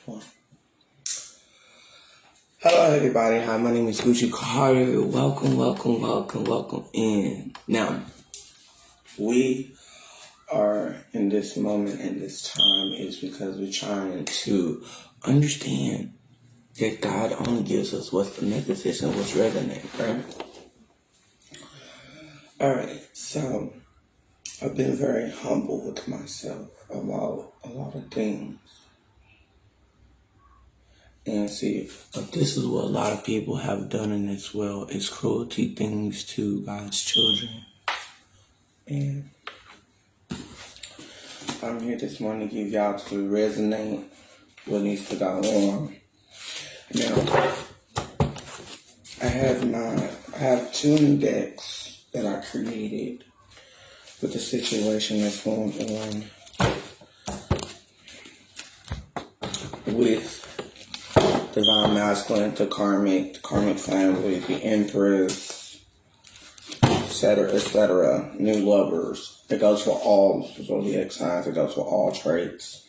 One. Hello, everybody. Hi, my name is Gucci Carter. Welcome in. Now, we are in this moment and this time is because we're trying to understand that God only gives us what's beneficial and what's resonant, right? All right, so I've been very humble with myself about a lot of things. And see, this is what a lot of people have done in this world is cruelty things to God's children. And I'm here this morning to give y'all to resonate what needs to go on. Now, I have two new decks that I created with the situation that's going on with Divine Masculine, the karmic family, the Empress, etc., new lovers. It goes for all zodiac signs. It goes for all traits.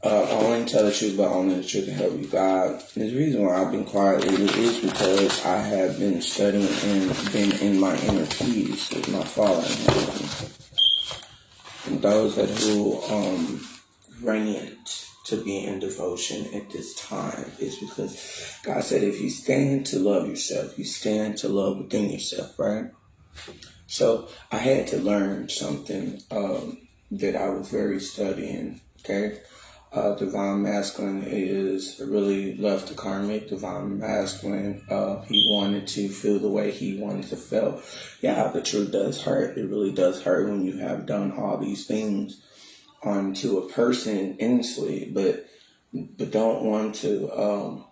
I only tell the truth, but only the truth to help you God. The reason why I've been quiet lately is because I have been studying and been in my inner peace with my Father in heaven. And those that who radiant to be in devotion at this time is because God said if you stand to love yourself, you stand to love within yourself, right? So I had to learn something that I was very studying, okay? Divine Masculine is really left the karmic. Divine Masculine, he wanted to feel the way he wanted to feel. Yeah, the truth does hurt. It really does hurt when you have done all these things onto a person innocently, but don't want to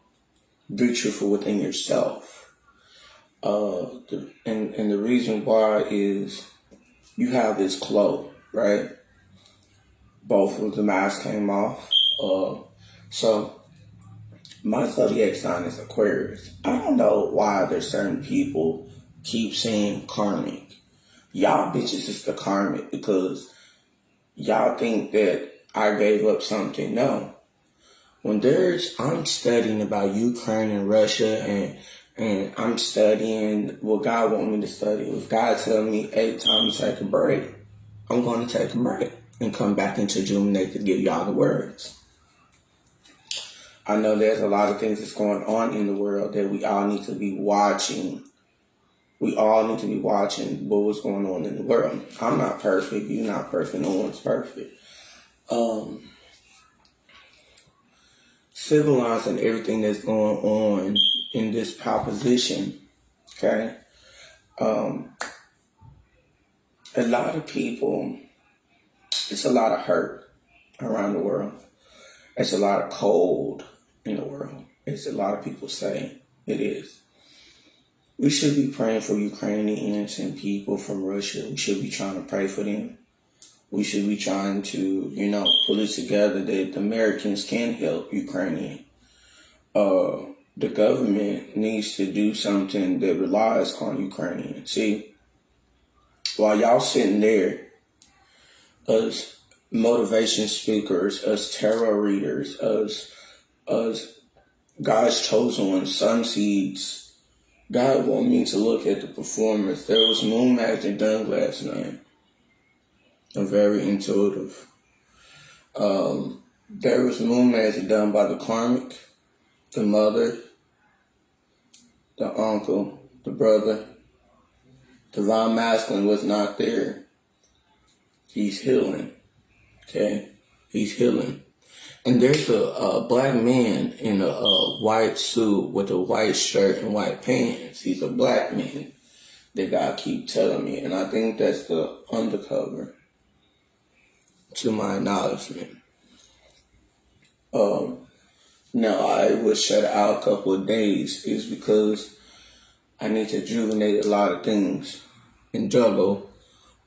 be truthful within yourself. And the reason why is you have this cloak, right? Both of the masks came off. So my zodiac sign is Aquarius. I don't know why there's certain people keep saying karmic. Y'all bitches is the karmic because y'all think that I gave up something. No. I'm studying about Ukraine and Russia and I'm studying what God wants me to study. If God tells me, hey, time to take a break, I'm going to take a break and come back into Juminate to give y'all the words. I know there's a lot of things that's going on in the world that we all need to be watching. We all need to be watching what's going on in the world. I'm not perfect. You're not perfect. No one's perfect. Civilizing everything that's going on in this proposition, okay? A lot of people, it's a lot of hurt around the world. It's a lot of cold in the world. It's a lot of people say it is. We should be praying for Ukrainians and people from Russia. We should be trying to pray for them. We should be trying to, pull it together that the Americans can help Ukrainian. The government needs to do something that relies on Ukrainian. See, while y'all sitting there, us motivation speakers, us tarot readers, us God's chosen ones, sun seeds, God want me to look at the performance. There was moon magic done last night. I'm very intuitive. There was moon magic done by the karmic, the mother, the uncle, the brother. Divine Masculine was not there. He's healing. Okay? He's healing. And there's a black man in a white suit with a white shirt and white pants. He's a black man that God keep telling me. And I think that's the undercover to my acknowledgement. Now, I was shut out a couple of days is because I need to rejuvenate a lot of things and juggle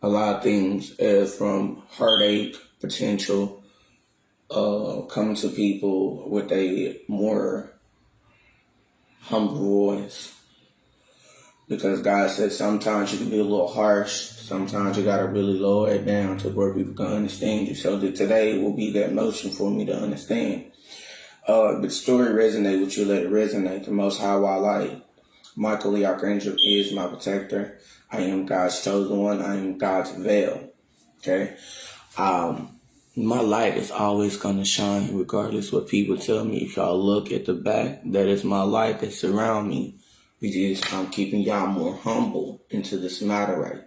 a lot of things from heartache, potential, coming to people with a more humble voice. Because God said sometimes you can be a little harsh. Sometimes you gotta really lower it down to where people can understand you. So that today will be that motion for me to understand. If the story resonate with you, let it resonate. The Most High Wildlife. Michael the Archangel is my protector. I am God's chosen one. I am God's veil. Okay? My light is always going to shine regardless what people tell me. If y'all look at the back, that is my light that surround me. I'm keeping y'all more humble into this matter, right?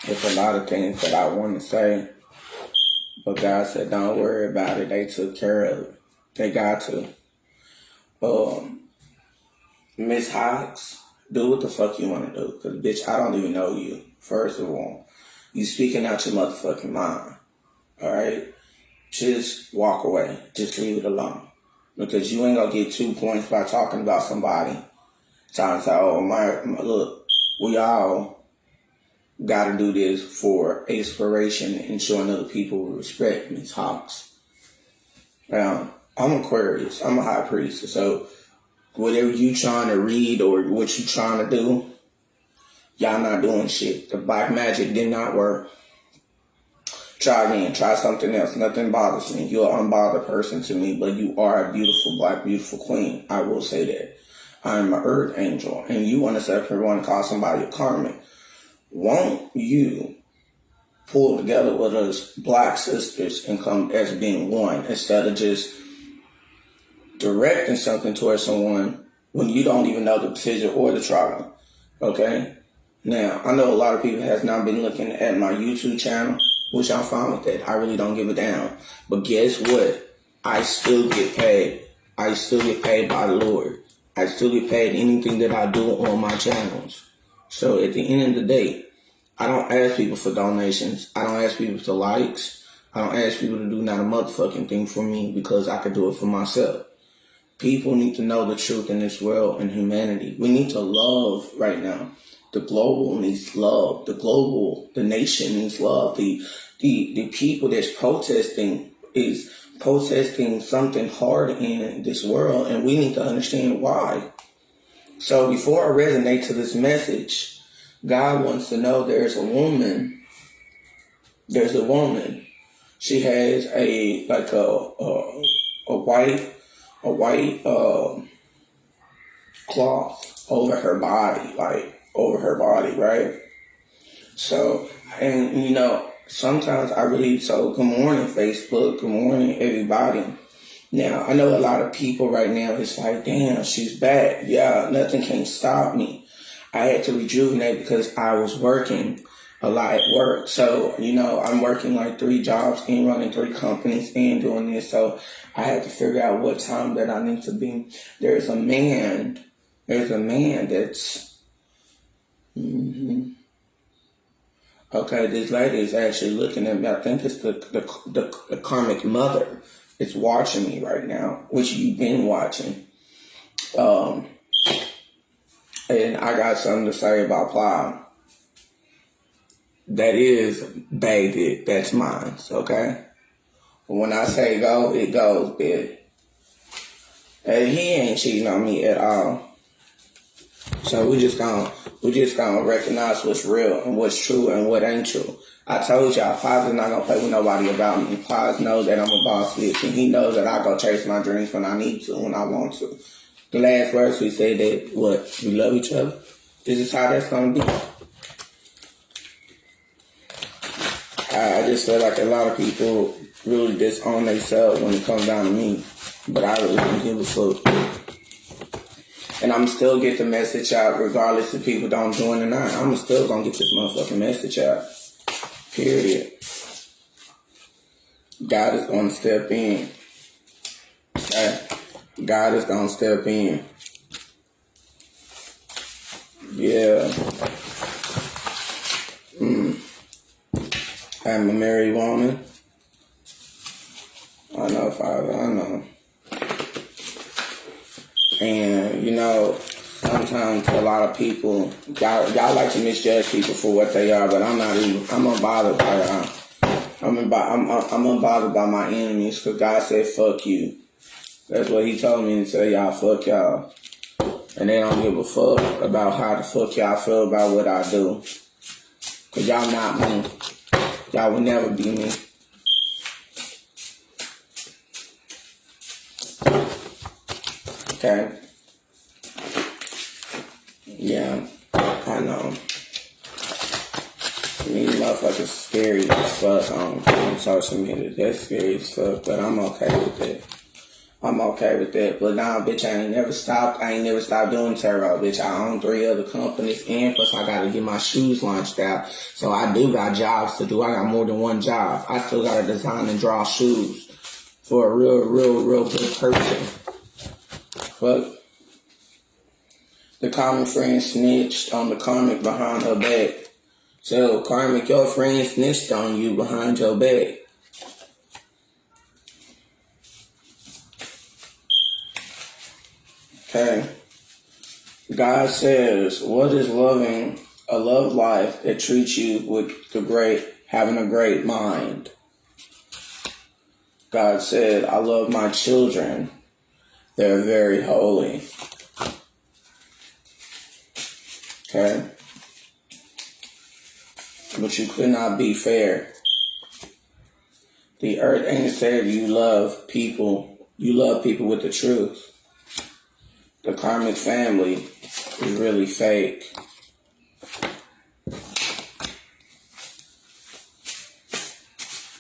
There's a lot of things that I want to say, but God said, don't worry about it. They took care of it. They got to. Miss Hawks, do what the fuck you want to do. Because, bitch, I don't even know you. First of all, you speaking out your motherfucking mind. All right? Just walk away. Just leave it alone. Because you ain't going to get 2 points by talking about somebody. Trying to say, oh, look, we all got to do this for inspiration and showing other people respect. Miss Hawks. I'm Aquarius. I'm a high priest. So whatever you trying to read or what you trying to do, y'all not doing shit. The black magic did not work. Try again. Try something else. Nothing bothers me. You're an unbothered person to me, but you are a beautiful black, beautiful queen. I will say that. I'm an earth angel, and you want to say if you want to call somebody a karmic. Won't you pull together with us black sisters and come as being one instead of just directing something towards someone when you don't even know the decision or the trial? Okay? Now, I know a lot of people has not been looking at my YouTube channel, which I'm fine with that. I really don't give a damn. But guess what? I still get paid. I still get paid by the Lord. I still get paid anything that I do on my channels. So at the end of the day, I don't ask people for donations. I don't ask people for likes. I don't ask people to do not a motherfucking thing for me because I could do it for myself. People need to know the truth in this world and humanity. We need to love right now. The global needs love. The nation needs love. The people that's protesting is protesting something hard in this world, and we need to understand why. So before I resonate to this message, God wants to know there's a woman. She has a white cloth over her body, right? So, and sometimes so good morning, Facebook, good morning, everybody. Now, I know a lot of people right now, it's like, damn, she's back. Yeah, nothing can stop me. I had to rejuvenate because I was working a lot at work. So, I'm working like 3 jobs and running 3 companies and doing this. So I had to figure out what time that I need to be. There's a man that's, okay, this lady is actually looking at me. I think it's the karmic mother. It's watching me right now, which you've been watching. And I got something to say about Plow. That is baby. That's mine, okay? When I say go, it goes, bitch. And he ain't cheating on me at all. So we just gonna recognize what's real and what's true and what ain't true. I told y'all, Paz is not gonna play with nobody about me. Paz knows that I'm a boss bitch, and he knows that I go chase my dreams when I need to, when I want to. The last verse we said that we love each other. This is how that's gonna be. I just feel like a lot of people really disown themselves when it comes down to me, but I really don't give a fuck. And I'm still get the message out regardless if people don't join or not. I'm still gonna get this motherfucking message out. Period. God is gonna step in. Okay? God is gonna step in. Yeah. I'm a married woman. I know, Father, I know. And, sometimes a lot of people, y'all like to misjudge people for what they are, but I'm unbothered by y'all. I'm unbothered by my enemies because God said, fuck you. That's what he told me to tell y'all, fuck y'all. And they don't give a fuck about how the fuck y'all feel about what I do. Cause y'all not me. Y'all will never be me. Okay? Yeah, I know. These motherfuckers scary as fuck on social media. That's scary as fuck, but I'm okay with it. I'm okay with that. But nah, bitch, I ain't never stopped doing tarot, bitch. I own 3 other companies, and plus I gotta get my shoes launched out. So I do got jobs to do. I got more than one job. I still gotta design and draw shoes for a real good person. Fuck. The common friend snitched on the karmic behind her back. So, karmic, your friend snitched on you behind your back. Okay. God says, what is loving a love life that treats you with having a great mind? God said, I love my children. They're very holy. Okay? But you could not be fair. The earth ain't said you love people. You love people with the truth. The karmic family is really fake.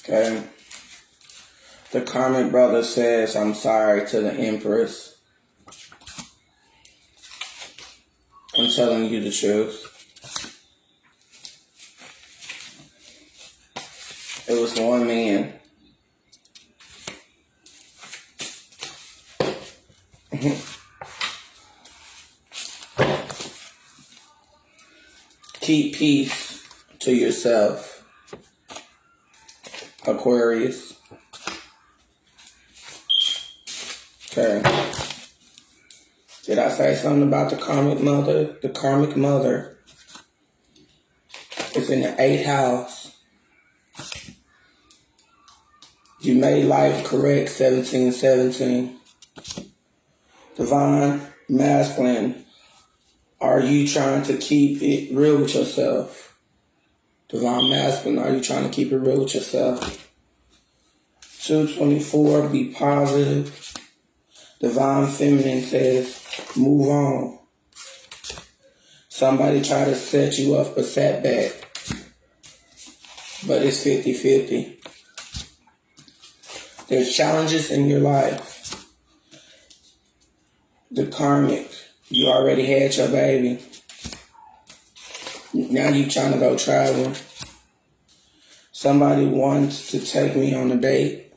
Okay? The karmic brother says, I'm sorry to the Empress. I'm telling you the truth. It was one man. Keep peace to yourself, Aquarius. Okay. Did I say something about the karmic mother? The karmic mother is in the 8th house. You made life correct, 1717. Divine masculine. Are you trying to keep it real with yourself? Divine masculine, are you trying to keep it real with yourself? 224, be positive. Divine feminine says, move on. Somebody try to set you up for setback, but it's 50-50. There's challenges in your life. The karmic, you already had your baby. Now you trying to go traveling. Somebody wants to take me on a date.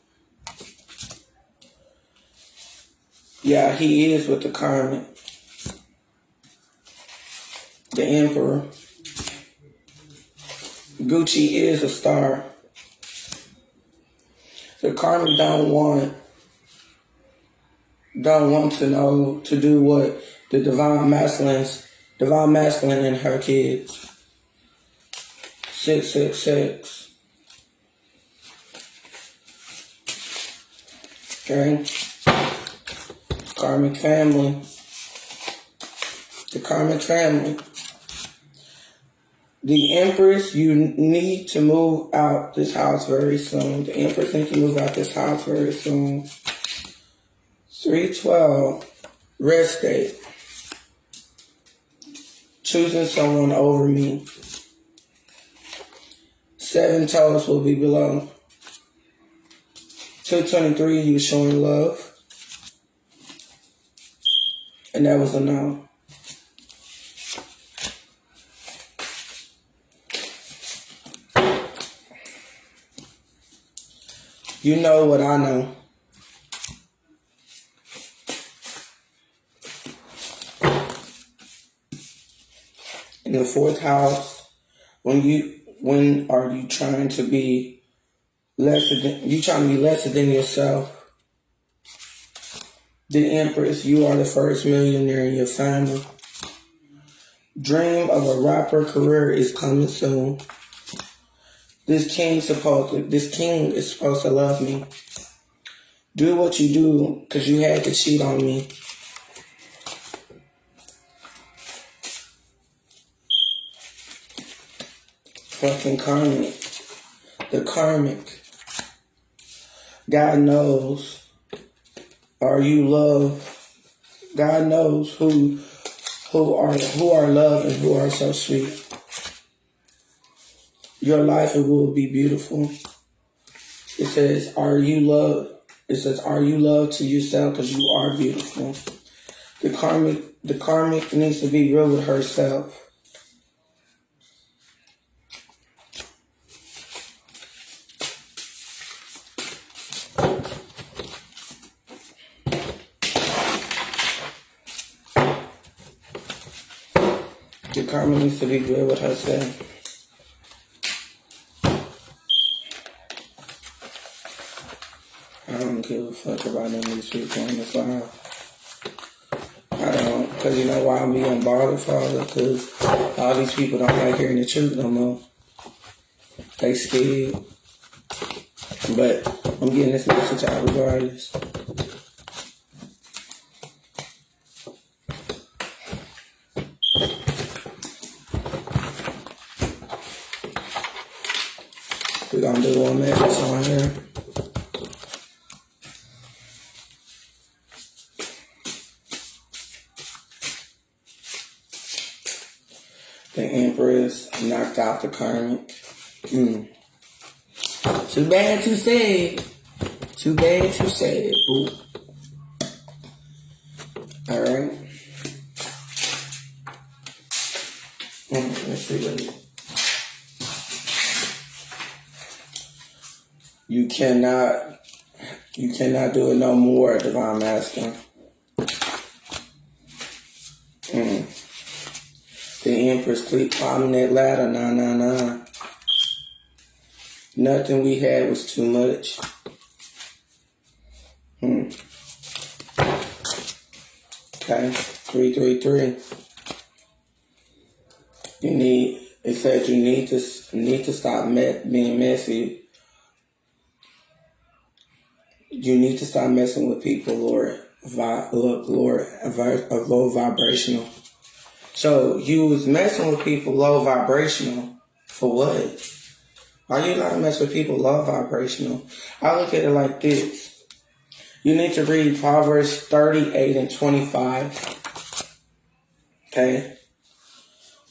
Yeah, he is with the karmic. The Emperor. Gucci is a star. The karmic don't want to know to do what the divine masculine and her kids. 666. Okay. Karmic family. The karmic family. The Empress, you need to move out this house very soon. The Empress needs to move out this house very soon. 312, rest date. Choosing someone over me. 7 toes will be below. 223, you showing love. And that was a no. You know what I know. In the 4th house, when are you trying to be lesser than yourself? The Empress, you are the first millionaire in your family. Dream of a rapper career is coming soon. This king is supposed to love me. Do what you do because you had to cheat on me. Fucking karmic. The karmic. God knows. Are you love? God knows who are love and who are so sweet. Your life will be beautiful. It says, are you love? It says, are you love to yourself because you are beautiful. The karmic needs to be real with herself. The karma needs to be real with herself. I don't give a fuck about none of these people on this live. I don't, because you know why I'm being bothered, Father? Because all these people don't like hearing the truth no more. They scared. But I'm getting this message out regardless. We're going to do one message on here. The Empress knocked out the karmic. Too bad, too sad. Too bad, too sad. Boo. Alright. Let's see what it is. You cannot do it no more, Divine Masculine. The Empress keep climbing that ladder, 999. Nothing we had was too much. Okay, 333. It said you need to stop being messy. You need to stop messing with people, Lord. Lord, low vibrational. So you was messing with people low vibrational for what? Why you gotta mess with people low vibrational? I look at it like this. You need to read Proverbs 38 and 25. Okay?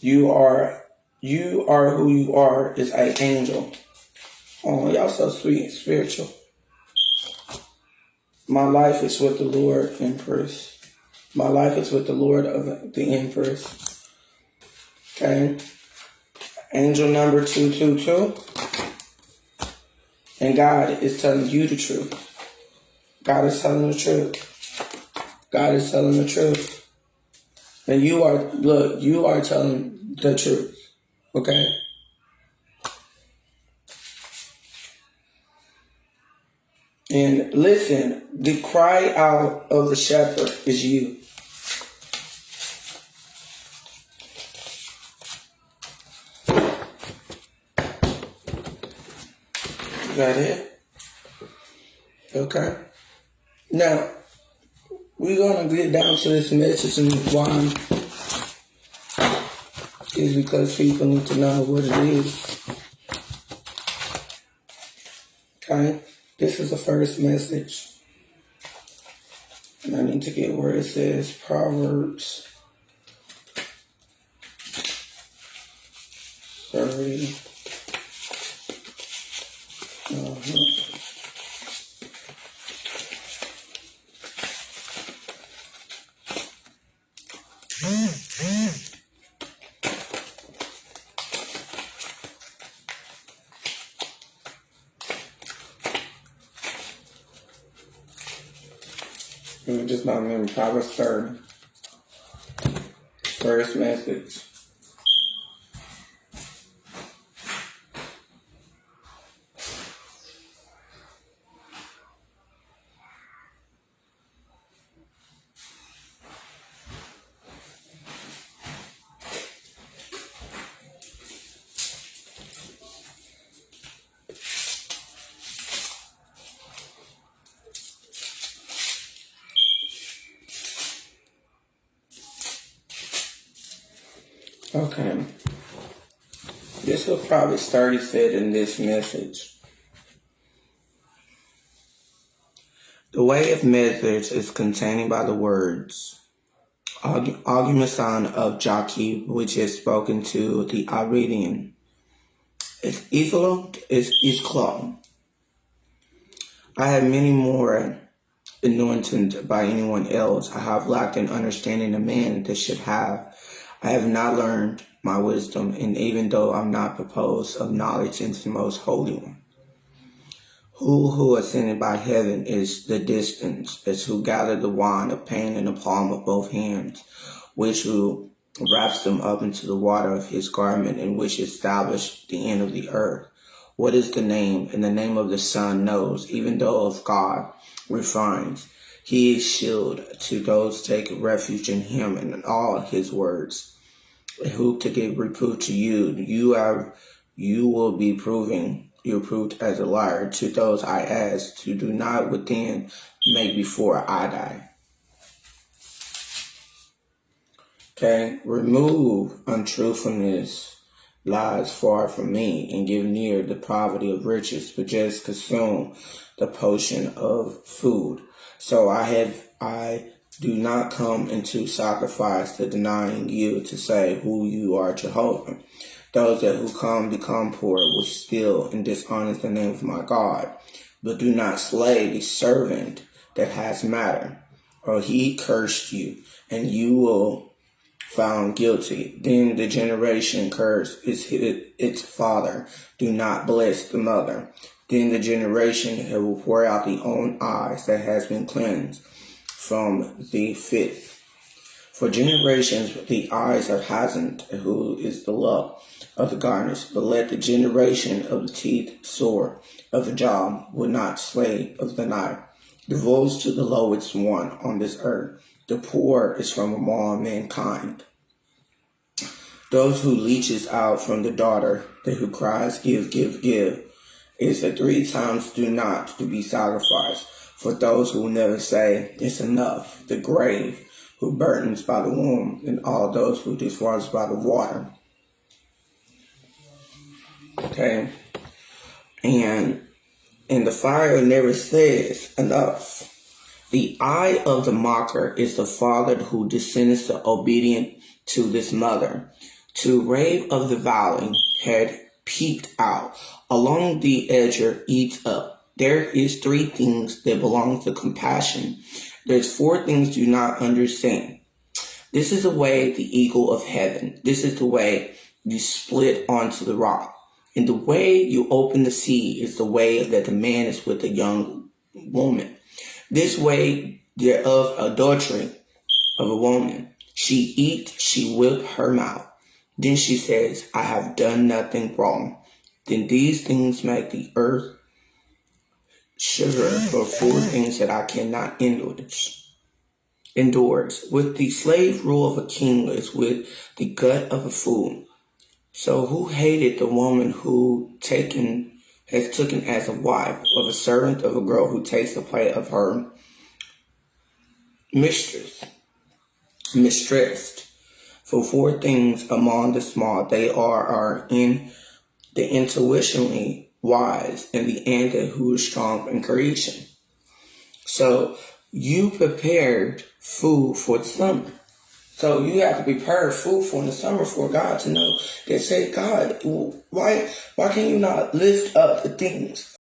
You are who you are is an angel. Oh, y'all so sweet and spiritual. My life is with the Lord, Empress. My life is with the Lord of the Empress. Okay? Angel number 222. And God is telling you the truth. God is telling the truth. God is telling the truth. And you are telling the truth. Okay? And listen, the cry out of the shepherd is you. You got it? Okay. Now, we're going to get down to this message and why is because people need to know what it is. Okay? This is the first message. And I need to get where it says Proverbs 30. Just not remember Proverbs 30. First message. Okay. This will probably start said in this message. The way of message is contained by the words Argumentation of Jaki, which is spoken to the Arabian. It's Islam. I have many more anointed by anyone else. I have lacked an understanding a man that should have. I have not learned my wisdom, and even though I'm not proposed of knowledge into the most holy one. Who ascended by heaven is the distance, as who gathered the wine of pain in the palm of both hands, which who wraps them up into the water of his garment, and which established the end of the earth. What is the name? And the name of the Son knows, even though of God refines. He is shield to those take refuge in him and in all his words. Who to give reproof to you? You will be you're proved as a liar. To those I ask to do not within make before I die. Okay, remove untruthfulness, lies far from me, and give near the poverty of riches, but just consume the potion of food. So I do not come into sacrifice to denying you to say who you are, Jehovah. Those that who come become poor will steal and dishonor the name of my God. But do not slay the servant that has matter, or he cursed you, and you will found guilty. Then the generation cursed its father. Do not bless the mother. Then the generation who will pour out the own eyes that has been cleansed from the fifth. For generations the eyes are hasn't, who is the love of the garners, but let the generation of the teeth sore of the jaw would not slay of the knife. Divulge to the lowest one on this earth. The poor is from among mankind. Those who leeches out from the daughter, that who cries, give, give, give, is the 3 times do not to be sacrificed. For those who never say, it's enough, the grave, who burdens by the womb, and all those who diswards by the water. Okay? And the fire never says enough. The eye of the mocker is the father who descends to obedient to this mother. To rave of the valley had peeped out. Along the edger eats up. There is 3 things that belong to compassion. There's 4 things do not understand. This is the way the eagle of heaven. This is the way you split onto the rock. And the way you open the sea is the way that the man is with a young woman. This way thereof adultery of a woman. She eat, she whip her mouth. Then she says, I have done nothing wrong. Then these things make the earth sugar for 4 things that I cannot endures. With the slave rule of a king is with the gut of a fool. So who hated the woman who has taken as a wife of a servant of a girl who takes the place of her mistress? For 4 things among the small, they are in the intuitionally wise and the end who is strong in creation. So you prepared food for the summer. So you have to prepare food for the summer for God to know that say, God, why can you not lift up the things